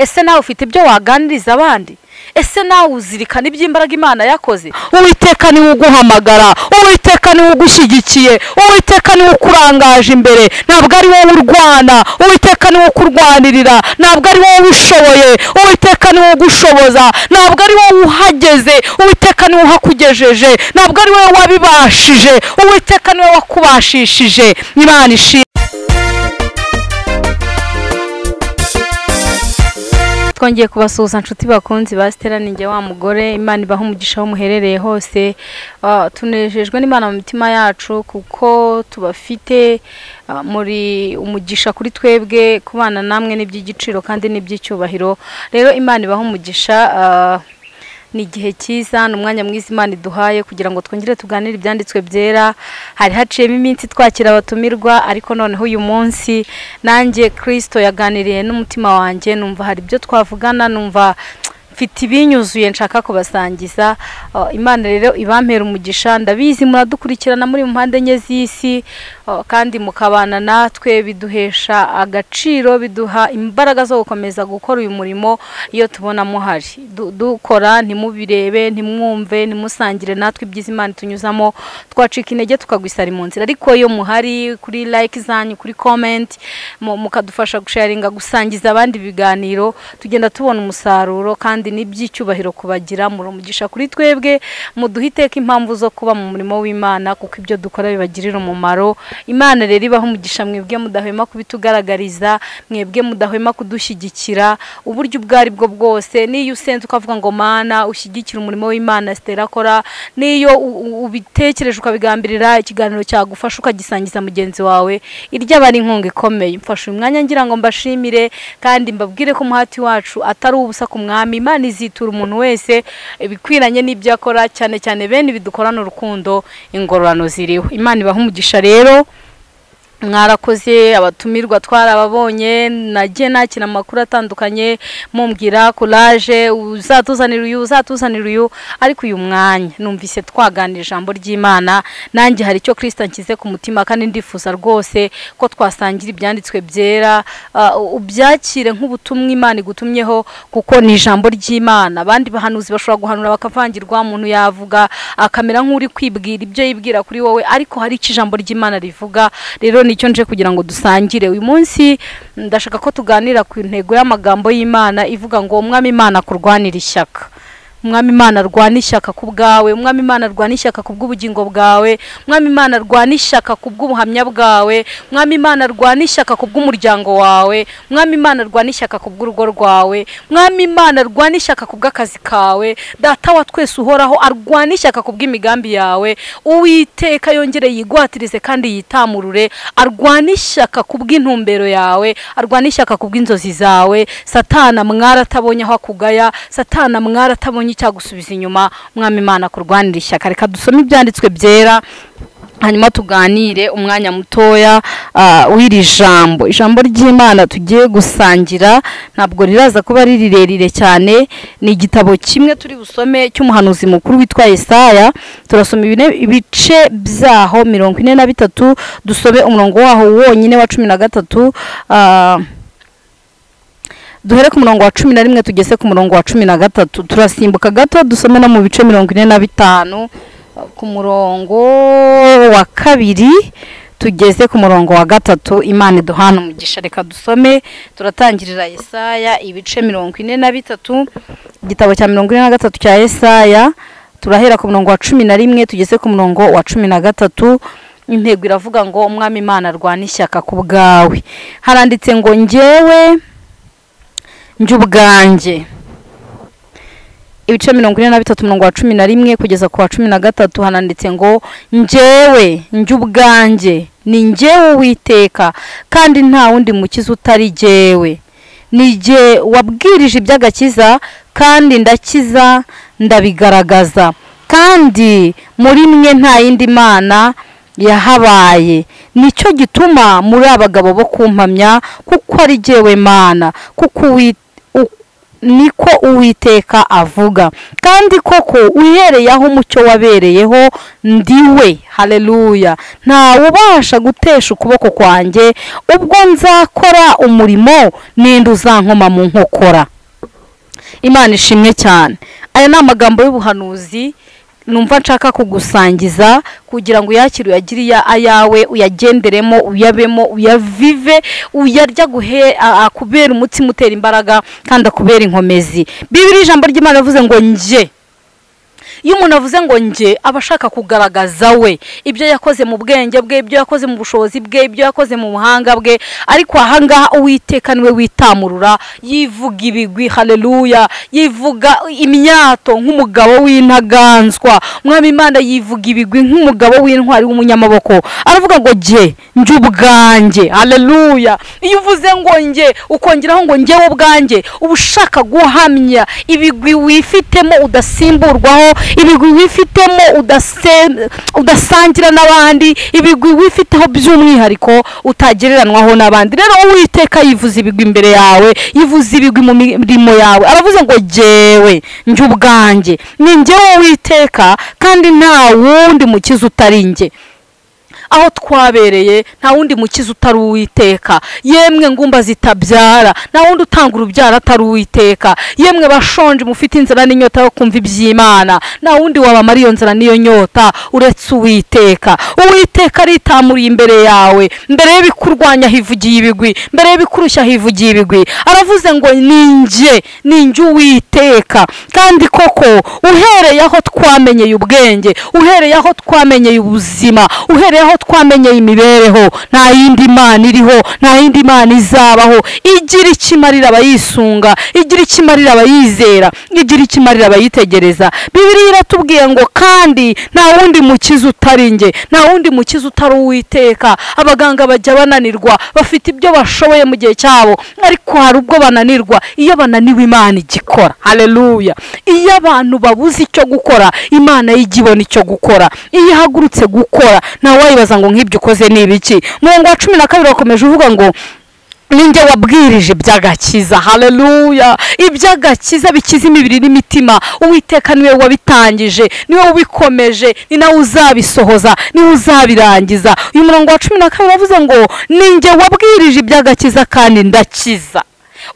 ese nawe ufite ibyo waganiriza abandi? ese nawe uzirikana iby'imbaraga Imana yakoze? Uwiteka ni uguhamagara, Uwiteka ni ugushyigikiye, Uwiteka ni ukurangaje imbere, ntabwo ari wowe urwana. Uwiteka ni ukurwanirira, ntabwo ari wowe ushoboye. Uwiteka ni ugushoboza, ntabwo ari wowe uhageze. Uwiteka ni uhakugejeje, ntabwo ari wowe wabibashije. Uwiteka ni wowe wakubashishije. Imana ishimwe. Twongeye kubasuhuza nshuti bakunzi ba Stella, ninjye wa mugore. Imana ibaha umugisha aho muherereye hose. Tunejejwe n'Imana mu mitima yacu kuko tubafite muri umugisha kuri twebwe, kubana namwe n'iby'igiciro kandi n'iby'icyubahiro. Rero Imana ibaha umugisha. Ni igihe cyiza, n'umwanya mwiza Imana iduhaye kugira ngo twongere tuganire ibyanditswe byera. Hari haciyemo iminsi twakira abatumirwa, ariko noneho uyu munsi nanjye Kristo yaganiriye n'umutima wanjye, numva hari ibyo twavugana, numva mfite ibinyuzuye nshaka kubasangiza. Imana rero ibampera umugisha. Ndabizi muradukurikirana muri mu mpande enye z'isi, kandi mukabana natwe, biduhesha agaciro, biduha imbaraga zo gukomeza gukora uyu murimo. Iyo tubona muhari dukora, ntimubirebe, ntimwumve, ntimusangire natwe ibyiza Imana tunyuzamo, twacika intege tukagwisara mu nzira. Ariko iyo muhari kuri like zanyu, kuri comment, mukadufasha gusharinga, gusangiza abandi ibiganiro, tugenda tubona umusaruro kandi n'iby'icyubahiro kubagira. Muri umugisha kuri twebwe, muduhiteka impamvu zo kuba mu murimo w'Imana, kuko ibyo dukora bibagirira umumaro. Imana rero ibaho umugisha, mwebwe mudahwema kubitugaragariza, mwebwe mudahwema kudushyigikira uburyo ubwo ari bwo bwose. Niyo usenze ukavuga ngo Mana ushyigikira umurimo w'Imana Stella akora, niyo ubitekereje ukabigambirira, ikiganiro cyagufasha ukagisangiza mugenzi wawe, irya bari inkunga ikomeye. Mfashe umwanya ngira ngo mbashimire kandi mbabwire ko umuhati wacu atari ubusa ku Mwami. Imana izitura umuntu wese ibikwiranye n'ibyo akora, cyane cyane bene bidukorana urukundo, ingororano ziriho. Imana ibaha umugisha rero. Mwarakoze, abatumirwa twarababonye, nagiye nakina amakuru atandukanye mumbwira courage, uzatuzanira uyu, ariko uyu mwanya numvise twaganira ijambo ry'Imana. Nanjye hari icyo Kristo nkize ku mutima, kandi ndifuza rwose ko twasangira ibyanditswe byera. Ubyakire nk'ubutumwa Imana igutumyeho, kuko ni ijambo ry'Imana. Abandi bahanuzi bashobora guhanura bakavangirwa, umuntu yavuga akamera nk'uri kwibwira ibyo yibwira kuri wowe, ariko hari icyo ijambo ry'Imana rivuga. Rero nicyo nje kugira ngo dusangire uyu munsi. Ndashaka ko tuganira ku ntego y'amagambo y'Imana ivuga ngo Umwami Imana kurwanira ishyaka. Umwami Imana arwana ishyaka ku bwawe, Umwami Imana arwana ishyaka ku bw'ubugingo bwawe, Umwami Imana arwana ishyaka ku bw'ubuhamya bwawe, Umwami Imana arwana ishyaka ku bw'umuryango wawe, Umwami Imana arwana ishyaka ku bw'urugo rwawe, Umwami Imana arwana ishyaka ku bw'akazi kawe. Data wa twese uhoraho arwana ishyaka ku bw'imigambi yawe. Uwiteka yongere yigwatirize kandi yitamurure, arwana ishyaka ku bw'intumbero yawe, arwana ishyaka ku bw'inzozi zawe. Satana mwaratabonye aho akugaya, Satana mwaratabonye icyagusubiza inyuma. Umwami Imana kurwanira ishyaka. Reka dusome ibyanditswe byera, hanyuma tuganire umwanya mutoya w'iri ijambo ry'Imana tugiye gusangira. Ntabwo riraza kuba rirerire cyane. Ni igitabo kimwe turi busome cy'umuhanuzi mukuru witwa Yesaya. Turasoma ibice byaho 43, dusome umurongo waho wonyine wa 13. Duhere ku murongo wa 11 tugeze ku murongo wa 13. Turasimbuka gato dusome no mu bice 45, ku murongo wa 2 tugeze ku murongo wa 3. Imana iduhana umugisha. Reka dusome. Turatangirira Yesaya ibice 43, igitabo cya 43 cya Yesaya. Turahera ku murongo wa 11 tugeze ku murongo wa 13. Intego iravuga ngo Umwami Imana arwana ishyaka ku bwawe. Haranditse ngo njyewe ubwanjye. Ibice 43 umurongo wa 11 kugeza ku wa 13 hananditse ngo njyewe ubwanjye ni njyewe Uwiteka, kandi nta wundi mukiza utari jyewe. Ni jye wabwirije iby'agakiza, kandi ndakiza ndabigaragaza, kandi muri mwe nta yindi Mana yahabaye. Nicyo gituma muri abagabo bo kumpamya, kuko ari jyewe Mana, niko Uwiteka avuga, kandi koko uhereye aho umucyo wabereyeho ndiwe. Haleluya. Nta ubasha gutesha ukuboko kwanjye, ubwo nzakora umurimo ninde uzankoma mu nkokora. Imana ishimwe cyane. Aya ni amagambo y'ubuhanuzi numva nshaka kugusangiza kugira ngo uyakire, uyagire ayawe, uyagenderemo, uyabemo, uyavive, uyarya akubera umutima utera imbaraga kandi akubera inkomezi. Bibiliya ijambo ry'Imana rivuze ngo nje. Iyo umuntu avuze ngo nje aba ashaka kugaragaza we ibyo yakoze mu bwenge bwe, ibyo yakoze mu bushobozi bwe, ibyo yakoze mu buhanga bwe. Ariko ahangaha Uwiteka niwe witamurura, yivuga ibigwi. Haleluya. Yivuga imyato nk'umugabo w'intaganzwa. Umwami Imana yivuga ibigwi nk'umugabo w'intwari w'umunyamaboko. Aravuga ngo nje ubwanjye. Haleluya. Iyo uvuze ngo nje ukongeraho ngo njewe ubwanjye, uba ushaka guhamya ibigwi wifitemo udasimburwaho, ibigwi wifitemo udasangira n'abandi, ibigwi wifiteho by'umwihariko utagereranwaho n'abandi. Rero Uwiteka yivuza ibigwi imbere yawe, yivuza ibigwi mu mirimo yawe. Aravuze ngo jewe nje ubwanjye, ni njyewe Uwiteka kandi nta wundi mukiza utari nje. Aho twabereye nta wundi mukiza utari Uwiteka. Yemwe ngumba zitabyara nta wundi utanga urubyaro atari Uwiteka. Yemwe bashonje mufite inzara n'inyota yo kumva iby'Imana, nta wundi wabamara iyo nzara n'iyo nyota uretse Uwiteka. Uwiteka aritamuriye imbere yawe, mbere y'ibikurwanya hivugiye ibigwi, mbere y'ibikurushya hivugiye ibigwi. Aravuze ngo ninjye Uwiteka. Kandi koko uhereye aho twamenyeye ubwenge, uhereye aho twamenyeye ubuzima, uhereye aho twamenyeye imibereho, nta yindi Mana iriho, nta yindi Mana izabaho igira ikimarira abayisunga, igira ikimarira abayizera, igira ikimarira abayitegereza. Bibiliya iratubwiye ngo kandi nta wundi mukiza utari nge, nta wundi mukiza utari Uwiteka. Abaganga bajya bananirwa, bafite ibyo bashoboye mu gihe cyabo, ariko hari ubwo bananirwa. Iyo bananiwe Imana igikora. Haleluya. Iyo abantu babuze icyo gukora, Imana y'igibona icyo gukora. Iyo ihagurutse gukora nta wayibaza ngo nk'ibyo ukoze ni ibiki. Murongo wa 12 wakomeje uvuga ngo ninjye wabwirije iby'agakiza. Haleluya. Iby'agakiza bikiza imibiri n'imitima, Uwiteka niwe wabitangije, niwe ubikomeje, ni nawe uzabisohoza, niwe uzabirangiza. Uyu murongo wa 12 wavuze ngo ninjye wabwirije iby'agakiza kandi ndakiza.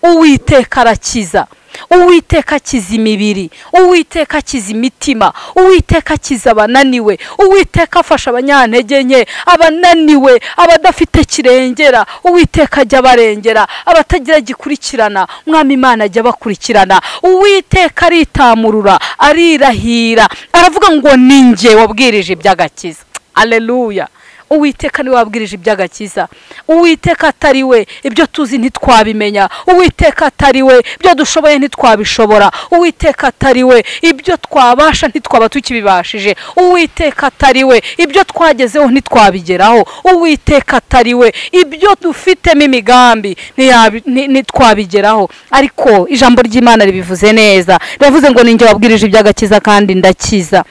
Uwiteka arakiza. Uwiteka akiza imibiri, Uwiteka akiza imitima, Uwiteka akiza abananiwe, Uwiteka afasha abanyantege nke, abananiwe, abadafite kirengera, Uwiteka ajya barengera, abatagira gikurikirana, Umwami Imana ajya bakurikirana. Uwiteka aritamurura, arirahira, aravuga ngo ninjye wabwirije iby'agakiza. Haleluya. Uwiteka niwe wabwirije iby'agakiza. Uwiteka atari we ibyo tuzi ntitwabimenya, Uwiteka atari we ibyo dushoboye ntitwabishobora, Uwiteka atari we ibyo twabasha ntitwaba tukibibashije, Uwiteka atari we ibyo twagezeho ntitwabigeraho, Uwiteka atari we ibyo dufitemo imigambi ntitwabigeraho. Ariko ijambo ry'Imana ribivuze neza, rivuze ngo ninjye wabwirije iby'agakiza kandi ndakiza.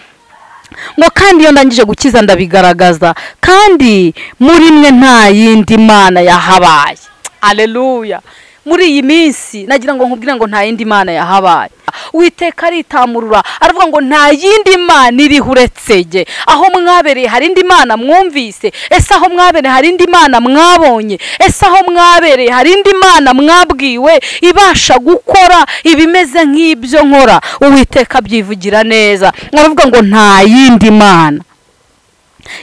Ngo kandi iyo ndangije gukiza ndabigaragaza, kandi muri mwe nta yindi Mana yahabaye. Haleluya. Muri iyi minsi nagira ngo nkubwire ngo nta yindi Mana yahabaye. Uwiteka aritamurura, aravuga ngo nta yindi Mana iriho uretse jye. Aho mwabereye hari indi Mana mwumvise? Ese aho mwabereye hari indi Mana mwabonye? Ese aho mwabereye hari indi Mana mwabwiwe ibasha gukora ibimeze nk'ibyo nkora? Uwiteka byivugira neza, aravuga ngo nta yindi Mana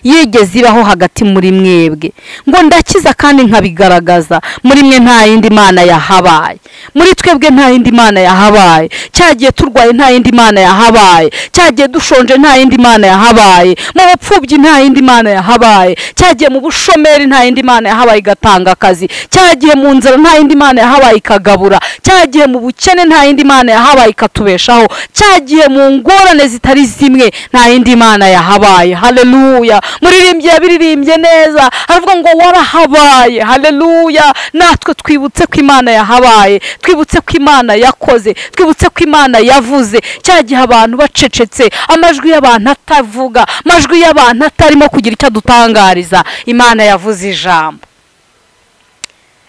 yigeze ibaho hagati muri mwebwe, ngo ndakiza kandi nkabigaragaza. Muri mwe nta yindi Mana yahabaye, muri twebwe nta yindi Mana yahabaye. Cyagiye turwaye nta yindi Mana yahabaye, cyagiye dushonje nta yindi Mana yahabaye, mu bupfubyi nta yindi Mana yahabaye, cyagiye mu bushomeri nta yindi Mana yahabaye igatanga akazi, cyagiye mu nzara nta yindi Mana yahabaye ikagabura, cyagiye mu bukene nta yindi Mana yahabaye ikatubeshaho, cyagiye mu ngorane zitari zimwe nta yindi Mana yahabaye. Haleluya. Muririmbyi yabiririmbye neza, aravuga ngo warahabaye. Haleluya. Natwe twibutse ko Imana yahabaye, twibutse ko Imana yakoze, twibutse ko Imana yavuze. Cyagihe abantu bacecetse, amajwi y'abantu atavuga, amajwi y'abantu atarimo kugira icyo dutangariza, Imana yavuze ijambo.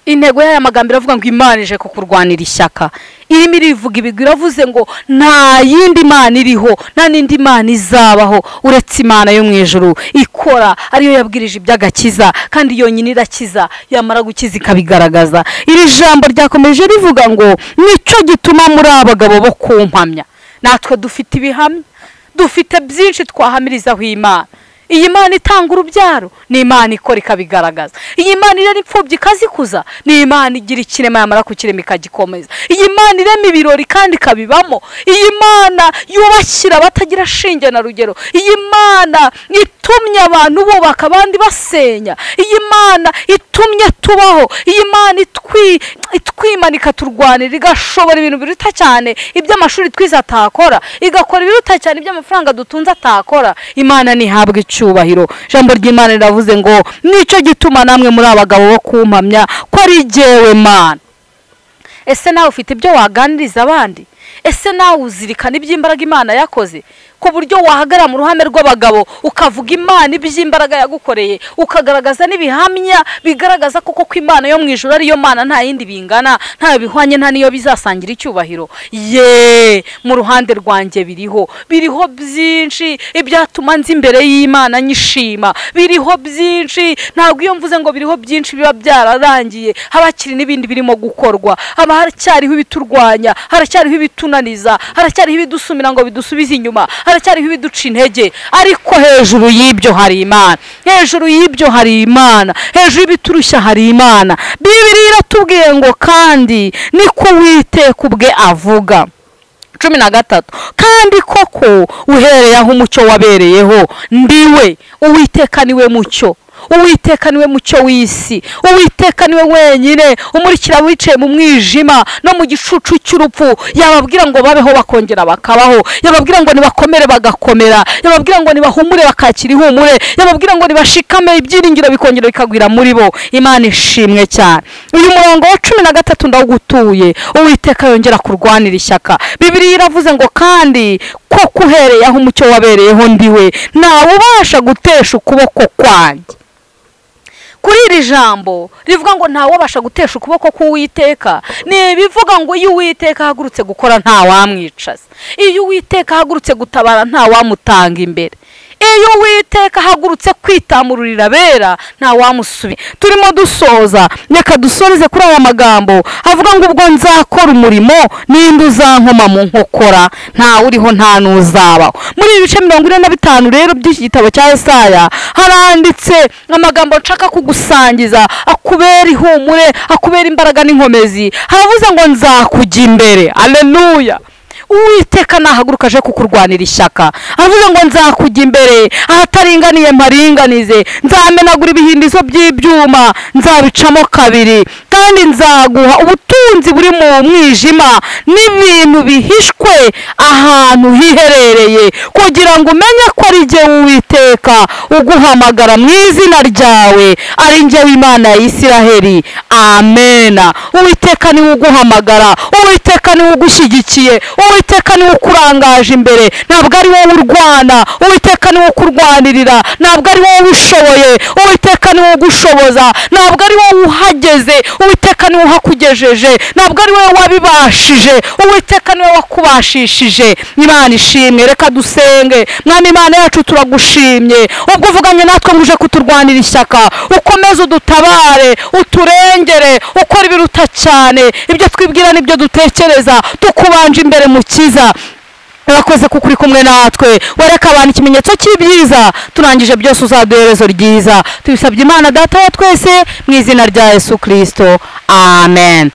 intego y'aya magambo iravuga ngo Imana ije kukurwanira ishyaka. Irimo irivuga ibigwi, iravuze ngo nta yindi Mana iriho, nta n'indi Mana izabaho uretse Imana yo mu ijuru ikora, ariyo yabwirije iby'agakiza kandi yonyine irakiza, yamara gukiza ikabigaragaza. Iri jambo ryakomeje rivuga ngo nicyo gituma muri abagabo bo kumpamya. Natwe dufite ibihamya, dufite byinshi twahamirizaho Imana. Iyi Mana itanga urubyaro, ni Imana ikora ikabigaragaza. Iyi Mana irera imfubyi ikazikuza, ni Imana igira ikirema yamara kukirema ikagikomeza. Iyi Mana irema ibirori kandi ikabibamo. Iyi Mana yubakira abatagira shinge na rugero. Iyi Mana itumye abantu bubaka abandi basenya. Iyi Mana itumye tubaho. Iyi Mana itwimanika turwanira, igashobora ibintu biruta cyane iby'amashuri twize atakora, igakora ibiruta cyane iby'amafaranga dutunze atakora. Imana nihabwe icyubahiro. Ijambo ry'Imana riravuze ngo nicyo gituma namwe muri abagabo bo kumpamya ko ari jyewe Mana. Ese nawe ufite ibyo waganiriza abandi? Ese nawe uzirikana iby'imbaraga Imana yakoze, ku buryo wahagara mu ruhame rw'abagabo ukavuga Imana iby'imbaraga yagukoreye, ukagaragaza n'ibihamya bigaragaza koko ko Imana yo mu ijuru ariyo Mana, nta yindi bingana, nta bihwanye, nta niyo bizasangira icyubahiro. Mu ruhande rwanjye biriho byinshi ibyatuma nzi imbere y'Imana nyishima, biriho byinshi. Ntabwo iyo mvuze ngo biriho byinshi biba byararangiye, habakiri n'ibindi birimo gukorwa. Haba haracyariho ibiturwanya, haracyariho ibitunaniza, haracyariho ibidusumira ngo bidusubize inyuma, haracyariho ibiduca intege. Ariko hejuru y'ibyo hari Imana, hejuru y'ibyo hari Imana, hejuru y'ibiturushya hari Imana. Bibiliya iratubwiye ngo kandi niko Uwiteka ubwe avuga. 13 kandi koko uhereye aho umucyo wabereyeho ndiwe. Uwiteka niwe mucyo, Uwiteka niwe mucyo w'isi. Uwiteka niwe wenyine umurikira wicaye mu mwijima no mu gicucu cy'urupfu. Yababwira ngo babeho bakongera bakabaho, yababwira ngo nibakomere bagakomera, yababwira ngo nibahumure bakakira ihumure, yababwira ngo nibashikame ibyiringiro bikongera bikagwira muri bo. Imana ishimwe cyane. Uyu murongo wa 13 ndawugutuye. Uwiteka yongera kurwanira ishyaka. Bibiliya iravuze ngo kandi koko uhereye aho umucyo wabereyeho ndiwe, ntawe ubasha gutesha ukuboko kwanjye. Kuri iri jambo rivuga ngo ntawe wabasha gutesha ukuboko k'Uwiteka, ni bivuga ngo iyo Uwiteka ahagurutse gukora nta wamwicaza, iyo Uwiteka ahagurutse gutabara nta wamutanga imbere, iyo Uwiteka ahagurutse kwitamururira bera nta wamusubi. Turimo dusoza, reka dusoreze kuri aya magambo avuga ngo ubwo nzakora umurimo ninde uzankoma mu nkokora, nta uriho nta nuzabaho. Muri ibice 45 rero by'iki gitabo cya Yesaya haranditse amagambo nshaka kugusangiza akubera ihumure, akubera imbaraga n'inkomezi. Haravuze ngo nzakujya imbere. Haleluya. Uwiteka nahaguruka aje kukurwanira ishyaka. Avuze ngo nzakujya imbere, ahataringaniye mparinganize, nzamenagura ibihindizo by'ibyuma, nzabicamo kabiri, kandi nzaguha ubutunzi buri mu mwijima n'ibintu bihishwe ahantu hiherereye, kugira ngo umenye ko ari jye Uwiteka uguhamagara mu izina ryawe, ari jye w'Imana ya Isiraheli. Amena. Uwiteka niwe uguhamagara, Uwiteka niwe ugushyigikiye, Uwiteka niwe ukurangaje imbere, ntabwo ari wowe urwana. Uwiteka niwe ukurwanirira, ntabwo ari wowe ubishoboye. Uwiteka niwe ugushoboza, ntabwo ari wowe uhageze. Uwiteka niwe uhakugejeje, ntabwo ari wowe wabibashije. Uwiteka niwe wakubashishije. Imana ishimwe. Reka dusenge. Mwami Imana yacu turagushimye, ubwo uvuganye natwe nguje kuturwanira ishyaka. Ukomeze udutabare, uturengere, ukora ibiruta cyane ibyo twibwira n'ibyo dutekereza, tukubanje imbere Mukiza. Urakoze kuko uri kumwe natwe, wereka abantu ikimenyetso cy'ibyiza, turangije byose uzaduherezo ryiza. Tubisabye Imana Data wa twese mu izina rya Yesu Kristo. Amen.